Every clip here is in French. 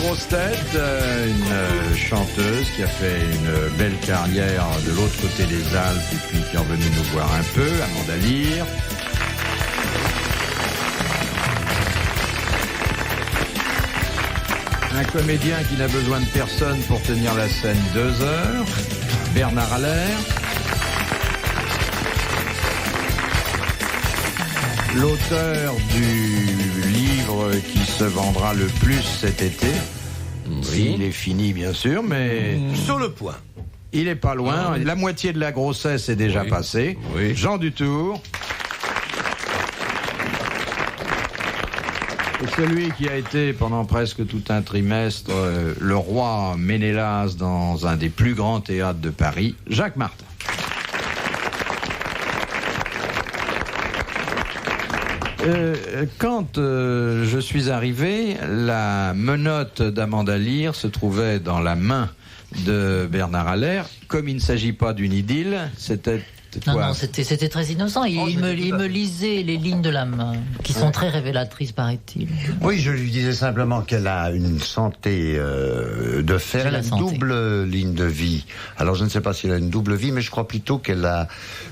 grosses têtes, une chanteuse qui a fait une belle carrière de l'autre côté des Alpes et puis qui est revenue nous voir un peu, Amanda Lear. Un comédien qui n'a besoin de personne pour tenir la scène 2 heures, Bernard Allaire. L'auteur du livre qui se vendra le plus cet été. Oui. Il est fini, bien sûr, mais... Sur le point. Il est pas loin. La moitié de la grossesse est déjà passée. Oui. Jean Dutour. Et celui qui a été pendant presque tout un trimestre le roi Ménélas dans un des plus grands théâtres de Paris, Jacques Martin. Quand je suis arrivé, la menotte d'Amanda Lear se trouvait dans la main de Bernard Allaire. Comme il ne s'agit pas d'une idylle, c'était... Non, c'était très innocent. Il me lisait les lignes de la main, qui sont très révélatrices, paraît-il. Oui, je lui disais simplement qu'elle a une santé de fer, elle a une double ligne de vie. Alors je ne sais pas si elle a une double vie, mais je crois plutôt qu'elle a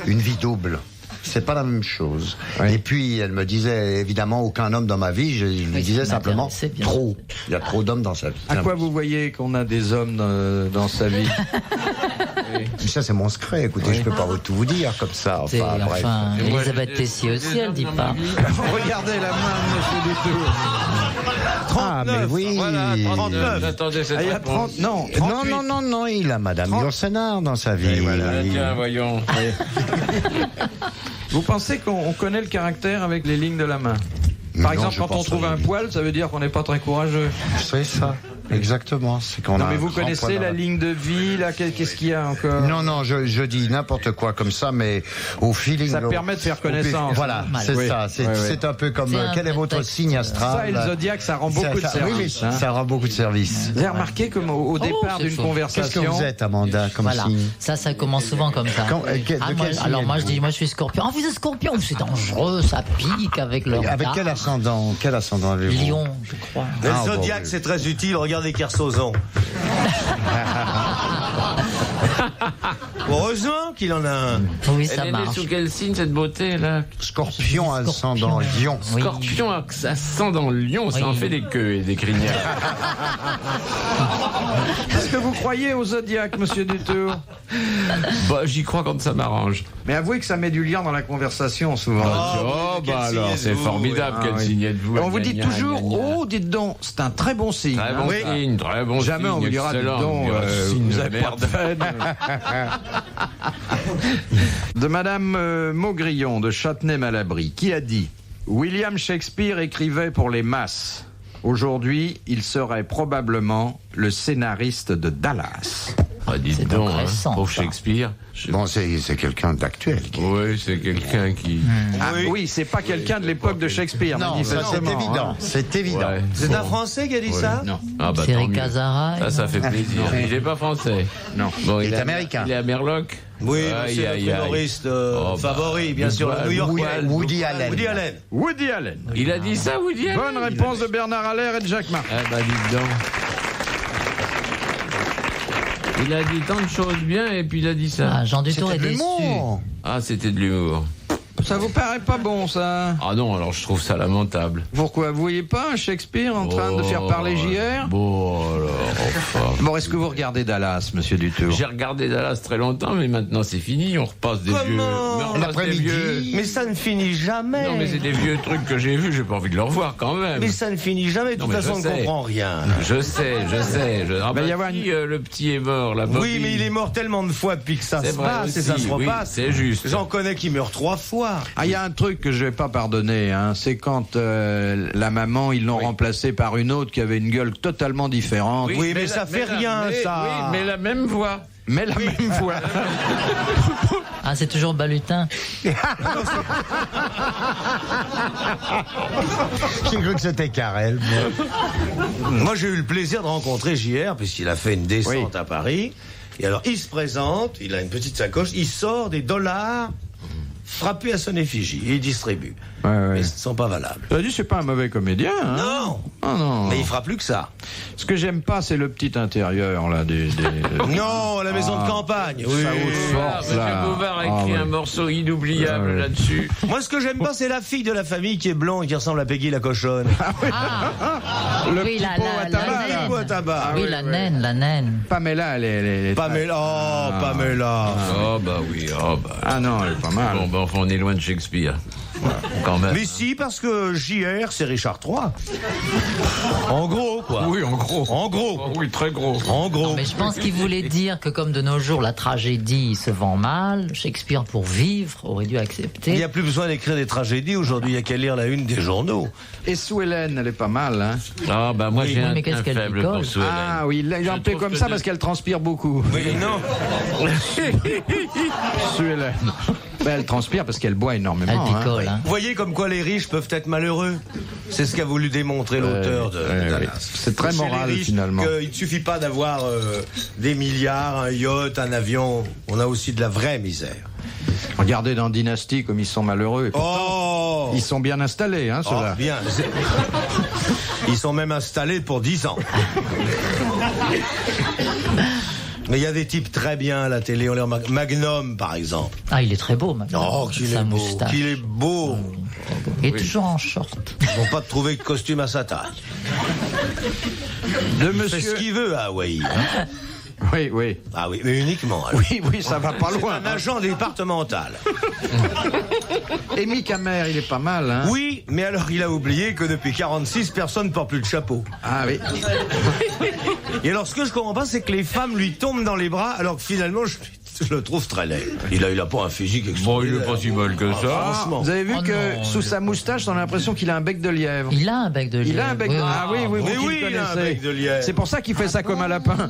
une vie double. C'est pas la même chose. Oui. Et puis, elle me disait, évidemment, aucun homme dans ma vie, je lui disais simplement, trop. Il y a trop d'hommes dans sa vie. À quoi vous voyez qu'on a des hommes dans sa vie? Oui. Mais ça, c'est mon secret. Écoutez, je peux pas tout vous dire comme ça. Enfin, bref. Elisabeth Tessier aussi, elle dit pas. Regardez la main de Monsieur Dutour. 39, ah, mais oui. Voilà, 39. Attendez, cette réponse. Non, il a Madame Yourcenar dans sa vie. Voilà, tiens, voyons. Vous pensez qu'on connaît le caractère avec les lignes de la main? Par exemple, quand on trouve un poil, ça veut dire qu'on n'est pas très courageux. C'est ça. Exactement. C'est qu'on non, mais vous connaissez la ligne de vie, là, qu'est-ce qu'il y a encore? Non, je dis n'importe quoi comme ça, mais au feeling. Ça permet de faire connaissance. Voilà, c'est ça. C'est un peu comme quel est votre signe astral? Ça et le zodiaque, ça rend beaucoup de services. Oui, ça rend beaucoup de services. Vous avez remarqué comme au départ d'une conversation. Qu'est-ce que vous êtes, Amanda, comme signe? Ça commence souvent comme ça. Alors moi, je dis, moi, je suis Scorpion. Ah, vous êtes Scorpion? C'est dangereux, ça pique avec leur. Avec quel ascendant avez-vous? Lion, je crois. Le zodiaque, c'est très utile. Regardez Kersozon. Heureusement qu'il en a un. Oui, ça Elle est marche. née sous quel signe, cette beauté là? Scorpion ascendant Lion. Oui. Scorpion ascendant Lion, ça en fait des queues et des crinières. Est-ce que vous croyez au zodiaque, Monsieur Dutour? Bah, j'y crois quand ça m'arrange. Mais avouez que ça met du lien dans la conversation souvent. Alors, c'est formidable, quel signe êtes-vous? On vous dit toujours, oh, dites donc, c'est un très bon signe. Très bon signe, très bon signe. Jamais on vous dira, dites donc, vous êtes pas de peine. De Madame Maugrillon de Châtenay-Malabry, qui a dit « William Shakespeare écrivait pour les masses. Aujourd'hui, il serait probablement le scénariste de Dallas. » Ah, dites donc, pauvre Shakespeare. Bon, c'est quelqu'un d'actuel. Oui, c'est quelqu'un qui... Oui, c'est pas quelqu'un de l'époque de Shakespeare. Non, ça c'est évident. C'est évident. Ouais. C'est un Français qui a dit ça? Non. Ah, bah, Thierry Cazaray. Ça fait plaisir. Il n'est pas français. Non. Bon, il est américain. Il est à Merloc. Oui, c'est le humoriste favori, bien sûr, le New-Yorkais. Woody Allen. Woody Allen. Il a dit ça, Woody Allen? Bonne réponse de Bernard Allaire et de Jacques Martin. Ah bah, dites donc. Il a dit tant de choses bien et puis il a dit ça. Ah, Jean Dutour est déçu. Ah, c'était de l'humour. Ça vous paraît pas bon, ça? Ah non, alors je trouve ça lamentable. Pourquoi? Vous voyez pas un Shakespeare en train de faire parler JR? Bon, alors, enfin... Bon, est-ce que vous regardez Dallas, Monsieur Dutour? J'ai regardé Dallas très longtemps, mais maintenant c'est fini, on repasse des vieux... L'après-midi. Mais ça ne finit jamais. Non, mais c'est des vieux trucs que j'ai vus, j'ai pas envie de les revoir quand même. Mais ça ne finit jamais, de toute façon on ne comprend rien. Je sais. Ah bah, le petit est mort, la Bobby. Oui, mais il est mort tellement de fois depuis que ça se passe et ça se repasse. C'est juste. J'en connais qui meurent 3 fois. Ah, il y a un truc que je vais pas pardonner, hein. C'est quand la maman, ils l'ont remplacée par une autre qui avait une gueule totalement différente. Oui, mais ça fait rien, ça. Oui, mais la même voix. Même voix. Ah, c'est toujours Balutin. J'ai cru que c'était Carrel. Moi, j'ai eu le plaisir de rencontrer JR, puisqu'il a fait une descente à Paris. Et alors, il se présente, il a une petite sacoche, il sort des dollars frappés à son effigie et il distribue. mais ce ne sont pas valables. Tu as dit, c'est pas un mauvais comédien, hein? Non. Oh, non. Mais il fera plus que ça. Ce que j'aime pas, c'est le petit intérieur, là, Non, la maison de campagne. Oui. Ça haute force, là. M. Bouvard a écrit un morceau inoubliable là-dessus. Moi, ce que j'aime pas, c'est la fille de la famille qui est blonde et qui ressemble à Peggy la cochonne. Le oui, petit pot à tabac. Oui, la naine. Pamela, elle est Pamela, Pamela. Oh bah oui, Ah non, elle est pas mal. Bon, bah enfin, on est loin de Shakespeare. Quand même. Mais si, parce que JR, c'est Richard III. En gros, quoi. Oui, en gros. En gros. Oh, oui, très gros. En gros. Non, mais je pense qu'il voulait dire que comme de nos jours la tragédie se vend mal, Shakespeare pour vivre aurait dû accepter. Il n'y a plus besoin d'écrire des tragédies aujourd'hui, il n'y a qu'à lire la une des journaux. Et Sue Ellen, elle est pas mal, hein? Ah bah moi j'ai un qu'est-ce qu'elle faible picole pour Sue Ellen. Ah oui, il l'a appelé comme ça parce qu'elle transpire beaucoup. Oui, non. Sue Ellen. Ben, elle transpire parce qu'elle boit énormément. Elle picole, hein. Vous voyez comme quoi les riches peuvent être malheureux. C'est ce qu'a voulu démontrer l'auteur de Dallas. C'est très Chez moral, les riches, finalement. Il ne suffit pas d'avoir des milliards, un yacht, un avion. On a aussi de la vraie misère. Regardez dans Dynasty comme ils sont malheureux. Et pourtant, Oh, ils sont bien installés, hein, ceux-là. bien. Ils sont même installés pour 10 ans. Mais il y a des types très bien à la télé. On les remarque. Magnum, par exemple. Ah, il est très beau, maintenant. Oh, qu'il Sa est beau. moustache. Qu'il est beau. Il est toujours en short. Ils vont pas trouver de costume à sa taille. De Il fait ce monsieur. qu'il veut à Hawaï. Hein. Oui, oui. Ah oui, mais uniquement. Alors. Oui, ça va pas loin. C'est un agent départemental. Et Mick Hammer, il est pas mal, hein? Oui, mais alors il a oublié que depuis 46, personne ne porte plus de chapeau. Ah oui. Et alors ce que je comprends pas, c'est que les femmes lui tombent dans les bras, alors que finalement, je le trouve très laid. Il a pas un physique Bon, il extraordinaire. est pas si mal que ça. Franchement. Vous avez vu Oh que non, sous sa moustache, on a l'impression qu'il a un bec de lièvre. Il a un bec de lièvre. Il a un bec de lièvre. Ah oui, vous Mais qui oui, le il a un connaissez. bec de lièvre. C'est pour ça qu'il fait ça comme un lapin.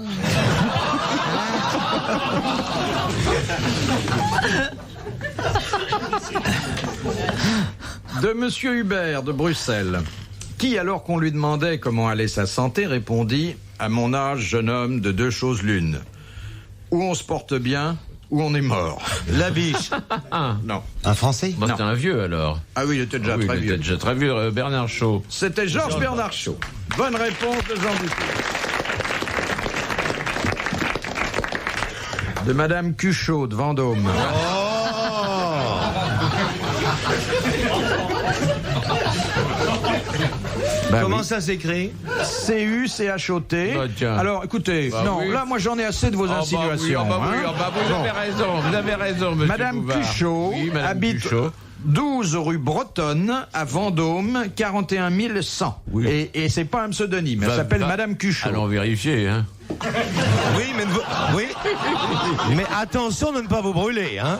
De Monsieur Hubert de Bruxelles, qui, alors qu'on lui demandait comment allait sa santé, répondit « À mon âge, jeune homme, de deux choses l'une. Ou on se porte bien, ou on est mort. » La biche. Non. Un Français? Bah, c'était un vieux alors. Ah oui, il était déjà Oui, très il vieux. était déjà très vieux, Bernard Shaw. C'était Georges Bernard Shaw. Bonne réponse de Jean Dupuis. De Madame Cuchot de Vendôme. Bah Comment oui. ça s'écrit? C-U-C-H-O-T. Bah, tiens. Alors, écoutez, Bah non, oui. là, moi, j'en ai assez de vos insinuations. vous Bon. avez raison, monsieur Madame Bouvard. Cuchot Oui, Madame habite Cuchot. 12 rue Bretonne, à Vendôme, 41 100. Oui. Et c'est pas un pseudonyme, elle Va- s'appelle va- Madame Cuchot. Allons vérifier, hein. Oui, mais oui. Mais attention de ne pas vous brûler, hein.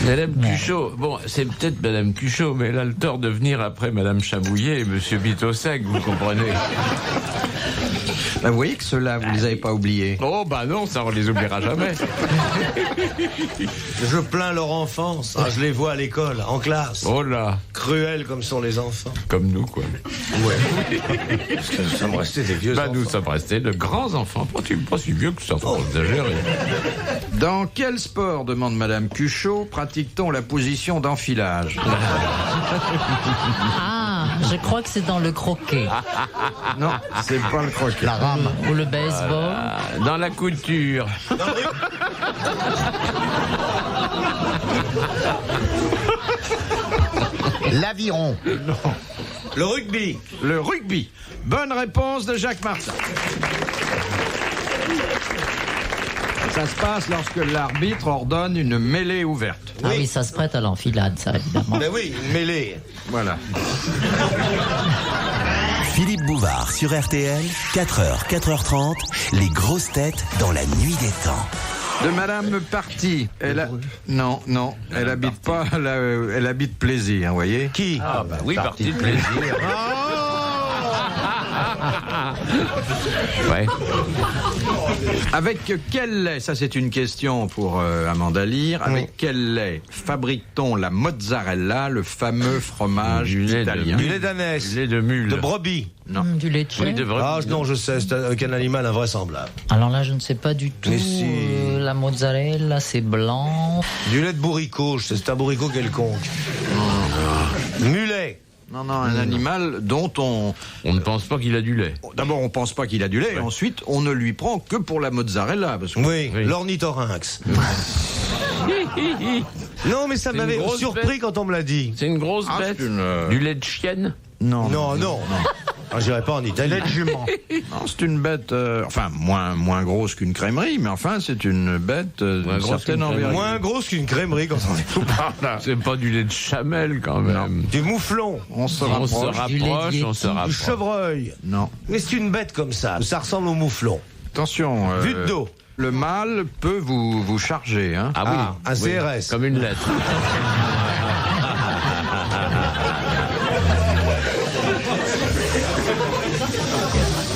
Madame Cuchot, bon, c'est peut-être Madame Cuchot, mais elle a le tort de venir après Madame Chabouillet et Monsieur Bitosec, vous comprenez. Bah, vous voyez que ceux-là, vous les avez pas oubliés. Oh, bah non, ça, on les oubliera jamais. Je plains leur enfance. Ah, je les vois à l'école, en classe. Oh là, Cruels comme sont les enfants. comme nous, quoi. Parce que nous sommes restés des vieux Bah, enfants. nous sommes restés de grands enfants, pas si vieux que ça, faut pas exagérer. Dans quel sport, demande Madame Cuchot, pratique-t-on la position d'enfilage? Ah, je crois que c'est dans le croquet. Non, c'est pas le croquet. La rame. Ou le baseball. Dans la couture. L'aviron. Le rugby. Le rugby. Bonne réponse de Jacques Martin. Ça se passe lorsque l'arbitre ordonne une mêlée ouverte. Ah oui, ça se prête à l'enfilade, ça, évidemment. Ben oui, une mêlée. Voilà. Philippe Bouvard sur RTL, 4h, 4h30, les grosses têtes dans la nuit des temps. De Madame Party. Non, elle habite pas, elle habite Plaisir, vous voyez. Qui? Ah, bah oui, partie de plaisir. Ouais. Avec quel lait, ça c'est une question pour Amanda Lear, avec quel lait fabrique-t-on la mozzarella, le fameux fromage italien? Du lait d'ânesse. Du lait de mule. De brebis. Non. Du lait de chèvre. Oui, de vrai. Ah non, je sais, c'est avec un animal invraisemblable. Alors là, je ne sais pas du tout. Mais si. La mozzarella, c'est blanc. Du lait de bourricot, c'est un bourricot quelconque. Mulet. Non, un animal dont On ne pense pas qu'il a du lait. D'abord, on pense pas qu'il a du lait, et ensuite, on ne lui prend que pour la mozzarella. Parce que... Oui, l'ornithorynx. Non, mais ça C'est m'avait une grosse surpris bête. quand on me l'a dit. C'est une grosse bête. c'est une, Du lait de chienne. Non. Ah, j'irai pas en Italie. Lait de jument. Non, c'est une bête, enfin, moins grosse qu'une crèmerie, mais enfin, c'est une bête Moins d'une grosse certaine qu'une crèmerie. envergure. Moins grosse qu'une crèmerie quand on est tout par là. C'est pas du lait de chamel quand même. Du mouflon. On se On se rapproche. rapproche, on se Du rapproche. chevreuil. Non. Mais c'est une bête comme ça. Ça ressemble au mouflon. Attention. Vue de dos. Le mâle peut vous charger, hein. Ah oui, un CRS. Comme une lettre.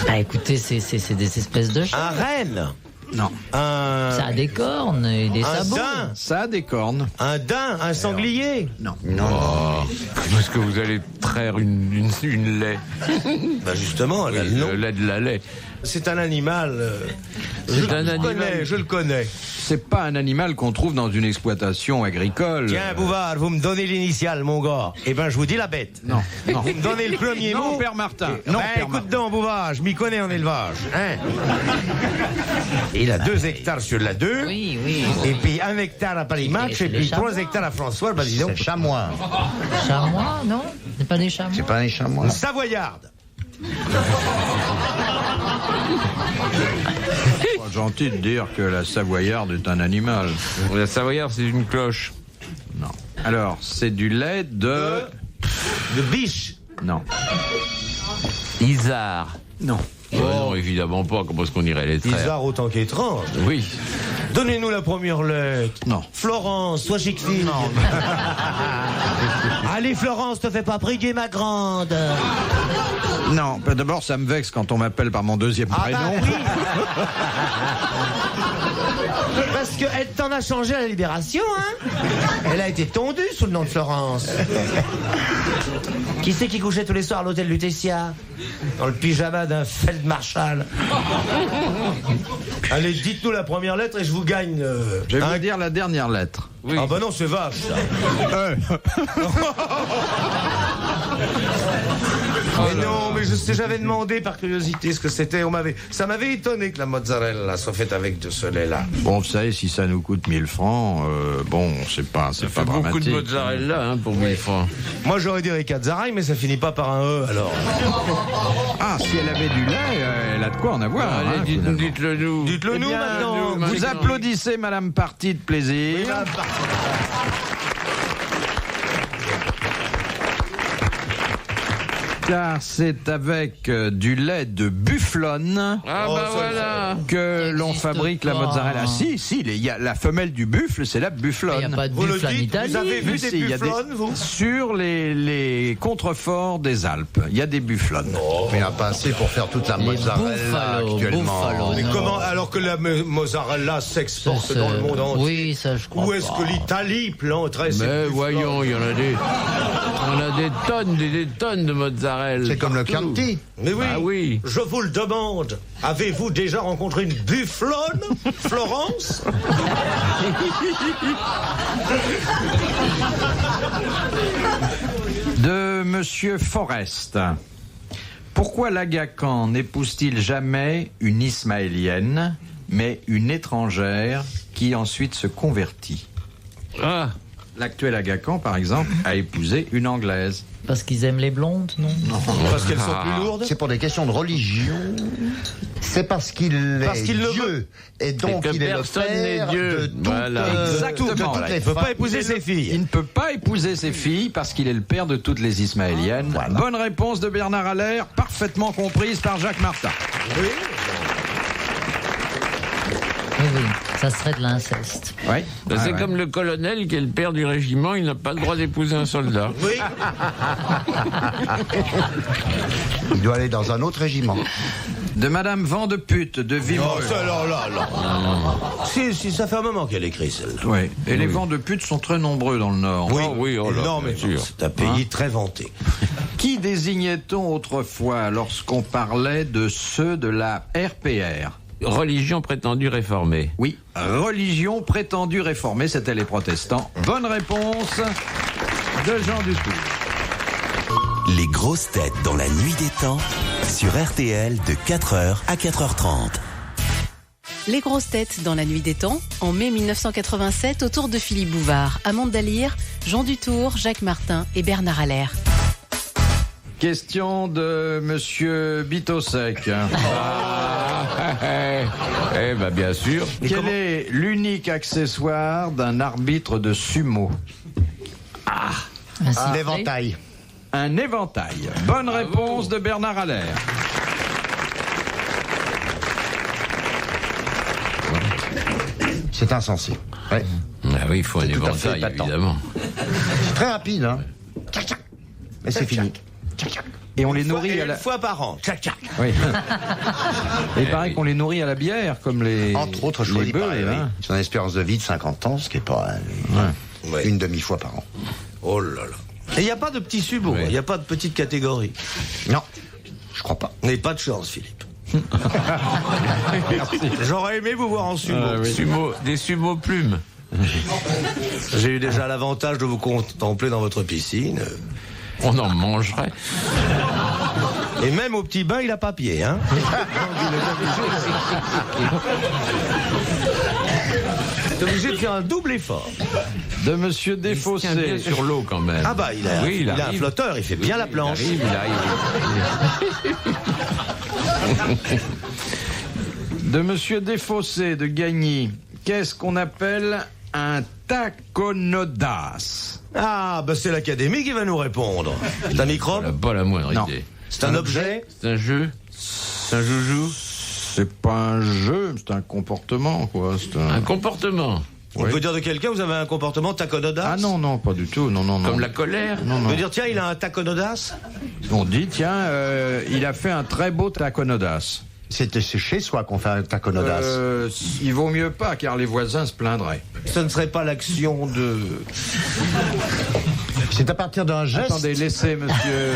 Ah, écoutez, c'est des espèces de chats. Un renne. Non. Ça a des cornes et des Un sabots. daim. Ça a des cornes. Un daim. Un sanglier. Non. Parce que vous allez traire une lait. Bah justement, là, non. Le lait de la lait. C'est un animal. Je le connais. C'est pas un animal qu'on trouve dans une exploitation agricole. Tiens, Bouvard, vous me donnez l'initiale, mon gars. Eh ben, je vous dis la bête. Non. Vous me donnez le premier Non, mot. Père Martin. Non, Non, Père écoute Martin. donc, Bouvard, je m'y connais en élevage. Hein. Il a 2 hectares sur la 2. Oui. Et puis 1 hectare à Palimatch, et les puis chamois. 3 hectares à François, bah dis donc. C'est chamois. Chamois, non? C'est pas des chamois? C'est pas un chamois. Une Savoyarde. Pas gentil de dire que la savoyarde est un animal. La savoyarde, c'est une cloche. Non. Alors, c'est du lait de... De biche. Non. Isard. Non. Non, évidemment pas. Comment est-ce qu'on irait les traire? Bizarre autant qu'étrange. Oui. Donnez-nous la première lettre. Non. Florence, sois chic fille. Allez, Florence, te fais pas briguer, ma grande. Non. D'abord, ça me vexe quand on m'appelle par mon deuxième prénom. oui. Parce qu'elle t'en a changé à la Libération, hein. Elle a été tondue sous le nom de Florence. Qui c'est qui couchait tous les soirs à l'hôtel Lutetia? Dans le pyjama d'un Feldmarschall. Allez, dites-nous la première lettre et je vous gagne. Je vais vous dire la dernière lettre. Oui. Ah bah non, c'est vache, ça. Mais non, mais je sais, j'avais demandé par curiosité ce que c'était. Ça m'avait étonné que la mozzarella soit faite avec de ce lait-là. Bon, vous savez, si ça nous coûte 1000 francs, bon, c'est pas Beaucoup dramatique. de mozzarella pour 1000 francs. Moi, j'aurais dit Ricazzaray, mais ça finit pas par un E, alors. Ah, si elle avait du lait, elle a de quoi en avoir. Allez, hein, finalement. dites-le nous. Dites-le Eh nous bien, maintenant. Vous maintenant. applaudissez Madame Parti de plaisir. Car c'est avec du lait de bufflonne Ah bah voilà. que l'on n'existe fabrique la pas. mozzarella. Si, il y a la femelle du buffle, c'est la Il n'y bufflonne. a pas de Vous le buffle en dites, Italie. vous avez vu Mais des si, il y a bufflonnes, vous? Sur les contreforts des Alpes, il y a des bufflonnes. Mais il n'y a pas assez pour faire toute la Les mozzarella buffalo, actuellement. buffalo, Mais non. comment, alors que la mozzarella s'exporte Ça, dans le monde entier? Oui, ça je crois Où est-ce pas. que l'Italie planterait ses Mais bufflonnes? voyons, il y en a des tonnes de mozzarella. C'est comme le partout. Chianti. Mais oui, Ah oui. je vous le demande. Avez-vous déjà rencontré une bufflonne, Florence? De Monsieur Forest. Pourquoi l'Agacan n'épouse-t-il jamais une Ismaélienne, mais une étrangère qui ensuite se convertit? Ah, L'actuel Agacan, par exemple, a épousé une Anglaise. Parce qu'ils aiment les blondes, non? Parce qu'elles sont plus lourdes. C'est pour des questions de religion. C'est parce qu'il est qu'il le Dieu. Et donc Et que il est le personne père n'est Dieu. de toutes, Voilà. Exactement, de toutes voilà. les Il ne peut femmes. pas épouser ses filles. Il ne peut pas épouser ses filles parce qu'il est le père de toutes les Ismaéliennes. Voilà. Bonne réponse de Bernard Allaire, parfaitement comprise par Jacques Martin. Oui, oui. Ça serait de l'inceste. Oui. C'est comme le colonel qui est le père du régiment, il n'a pas le droit d'épouser un soldat. Oui. Il doit aller dans un autre régiment. De Madame Vandepute de Vimereux. Oh, ça, là. Si, ça fait un moment qu'elle écrit celle-là. Oui. Et les Vandeputes sont très nombreux dans le Nord. Oui, oh là, non, mais bien sûr. c'est un pays très vanté. Qui désignait-on autrefois lorsqu'on parlait de ceux de la RPR? Religion prétendue réformée. Oui, religion prétendue réformée, c'était les protestants. Bonne réponse de Jean Dutour. Les grosses têtes dans la nuit des temps sur RTL de 4h à 4h30. Les grosses têtes dans la nuit des temps, en mai 1987, autour de Philippe Bouvard, Amande Dallier, Jean Dutour, Jacques Martin et Bernard Allaire. Question de Monsieur Bitosec. Eh ben bien sûr. Quel est l'unique accessoire d'un arbitre de sumo? L'éventail. Un éventail. Bonne réponse de Bernard Allaire. C'est insensé. Ouais. Ah oui, il faut un C'est tout à fait éventail, épatant. évidemment. C'est très rapide, hein. Mais c'est fini. Et on les nourrit à la... Une fois par an. Oui. Et il paraît qu'on les nourrit à la bière, comme les... Entre autres, les choisi bœufs, par hein. Ils ont une espérance de vie de 50 ans, ce qui est pas une demi-fois par an. Oh là là. Et il n'y a pas de petit sumo, il n'y a pas de petite catégorie. Non, je crois pas. N'ayez pas de chance, Philippe. J'aurais aimé vous voir en sumo. Des sumo plumes. J'ai eu déjà l'avantage de vous contempler dans votre piscine. On en mangerait. Et même au petit bain, il a pas pied, hein. T'es obligé de faire un double effort. De Monsieur Il se Desfossés. tient bien sur l'eau quand même. Ah bah, il a un flotteur, il fait bien la planche. Il arrive. De Monsieur Desfossés de Gagny. Qu'est-ce qu'on appelle un taconodas? Ah, bah c'est l'académie qui va nous répondre. C'est un microbe? On n'a pas la moindre Non. idée. C'est un objet? C'est un jeu? C'est un joujou? C'est pas un jeu, c'est un comportement, quoi. C'est Un comportement? On peut dire de quelqu'un, vous avez un comportement taconodas? Ah non, pas du tout. Non. Comme la colère? Non, On non. peut dire, tiens, il a un taconodas? On dit, tiens, il a fait un très beau taconodas. C'est chez soi qu'on fait un taconodas. Il vaut mieux pas, car les voisins se plindraient. Ce ne serait pas l'action de... C'est à partir d'un geste. Attendez, laissez Monsieur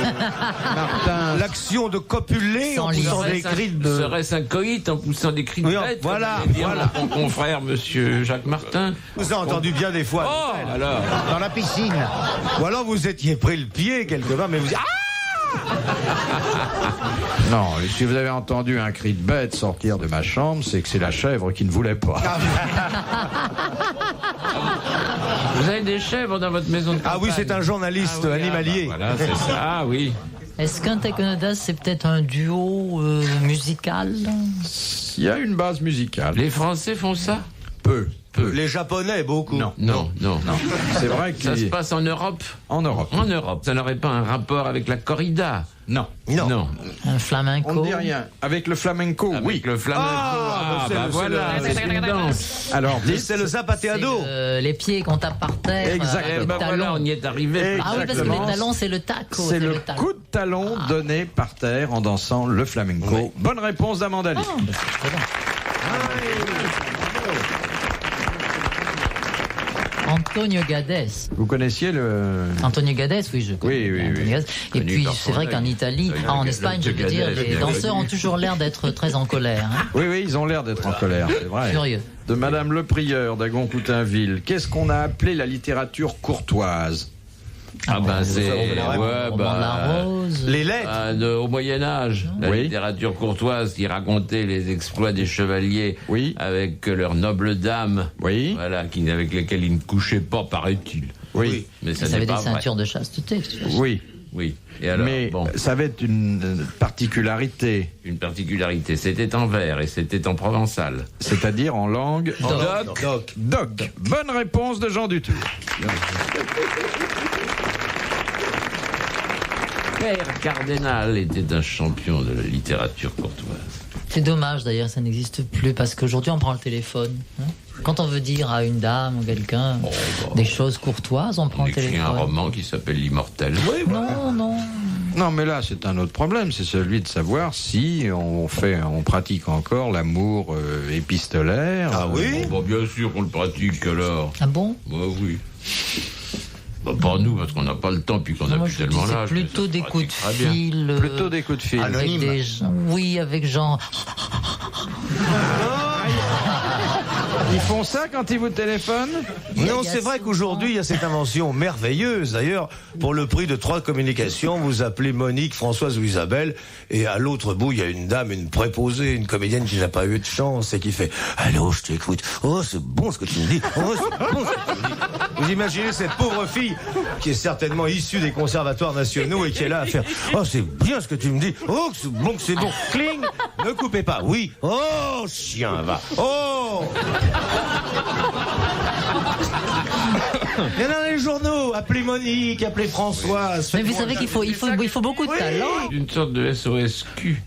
Martin. L'action de copuler en poussant des cris de... Serait-ce un coït en poussant des cris de Oui, bête? voilà, comme allait dire voilà. Mon confrère, Monsieur Jacques Martin. Vous avez entendu bien des fois. Oh, alors. Dans la piscine. Ou alors vous étiez pris le pied quelque part, mais vous... Ah! Non, si vous avez entendu un cri de bête sortir de ma chambre, c'est que c'est la chèvre qui ne voulait pas. Vous avez des chèvres dans votre maison de campagne? Ah oui, c'est un journaliste animalier. Voilà, c'est ça. Ah oui. Est-ce qu'un taconodas, c'est peut-être un duo musical? Il y a une base musicale. Les Français font ça? Peu. Les Japonais, beaucoup. Non. C'est vrai que Ça se passe en Europe? en Europe. En Europe. Ça n'aurait pas un rapport avec la corrida? Non. Un flamenco? On ne dit rien. Avec le flamenco, Avec oui. le flamenco. Voilà, c'est une danse. Alors, Et c'est le zapateado. Les pieds qu'on tape par terre. Exactement. Les Ben talons. voilà, on y est arrivé. Ah oui, parce que Exactement. les talons, c'est le taco. c'est le talon. coup de talon donné par terre en dansant le flamenco. Oui. Bonne réponse d'Amandali. Ah, ben, c'est très bien. Antonio Gades. Vous connaissiez le... Antonio Gades, oui, je connais. Oui. Antonio Gades. Et Connu puis, par c'est son vrai œil. qu'en Italie, en Espagne, je veux dire, Gades, les bien danseurs connu. ont toujours l'air d'être très en colère. Hein. Oui, ils ont l'air d'être en colère, c'est vrai. Curieux. De Madame Le Prieur d'Agon-Coutainville. Qu'est-ce qu'on a appelé la littérature courtoise? Ah ben c'est... Roman de la Rose. Les lettres. Au Moyen-Âge, la Oui. littérature courtoise qui racontait les exploits des chevaliers Oui. avec leurs nobles dames, Oui. voilà, avec lesquelles ils ne couchaient pas, paraît-il. Oui. Mais ça Ils n'est avaient des pas vrai. ceintures de chasteté. Oui. Oui. Et alors, Mais bon, ça avait une particularité, une particularité, c'était en vers et c'était en provençal. c'est-à-dire en langue Doc. doc. Bonne réponse de Jean Dutour. Père Cardinal était un champion de la littérature courtoise. C'est dommage d'ailleurs, ça n'existe plus parce qu'aujourd'hui on prend le téléphone. Hein. Quand on veut dire à une dame ou quelqu'un des choses courtoises, on prend le téléphone. Il y a un roman qui s'appelle L'Immortel. Oui, voilà. Non. Non, mais là, c'est un autre problème. C'est celui de savoir si on pratique encore l'amour épistolaire. Ah oui bien sûr qu'on le pratique alors. Ah bon? Oui. Pas nous, parce qu'on n'a pas le temps, puis qu'on n'a plus tellement l'âge. Plutôt des coups de fil. Plutôt des coups de fil. Avec des gens. Oui, avec gens. Ils font ça quand ils vous téléphonent? Non, c'est vrai qu'aujourd'hui, il y a cette invention merveilleuse. D'ailleurs, pour le prix de 3 communications, vous appelez Monique, Françoise ou Isabelle, et à l'autre bout, il y a une dame, une préposée, une comédienne qui n'a pas eu de chance et qui fait « Allô, je t'écoute. Oh, c'est bon ce que tu me dis. Oh, c'est bon ce que tu me dis. » Vous imaginez cette pauvre fille qui est certainement issue des conservatoires nationaux et qui est là à faire « Oh, c'est bien ce que tu me dis. Oh, c'est bon, c'est bon. Cling. Ne coupez pas. Oui. Oh, chien, va. Oh !» Il y en a dans les journaux, appelez Monique, appelez Françoise. Mais vous savez qu'il faut beaucoup de talent. Une sorte de SOSQ.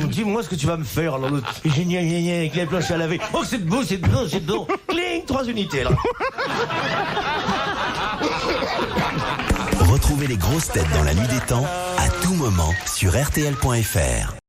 Dis-moi ce que tu vas me faire. Alors l'autre, génial, avec les planches à laver. Oh, c'est beau, c'est beau, c'est beau. Cling, 3 unités là. Retrouvez les grosses têtes dans la nuit des temps à tout moment sur RTL.fr.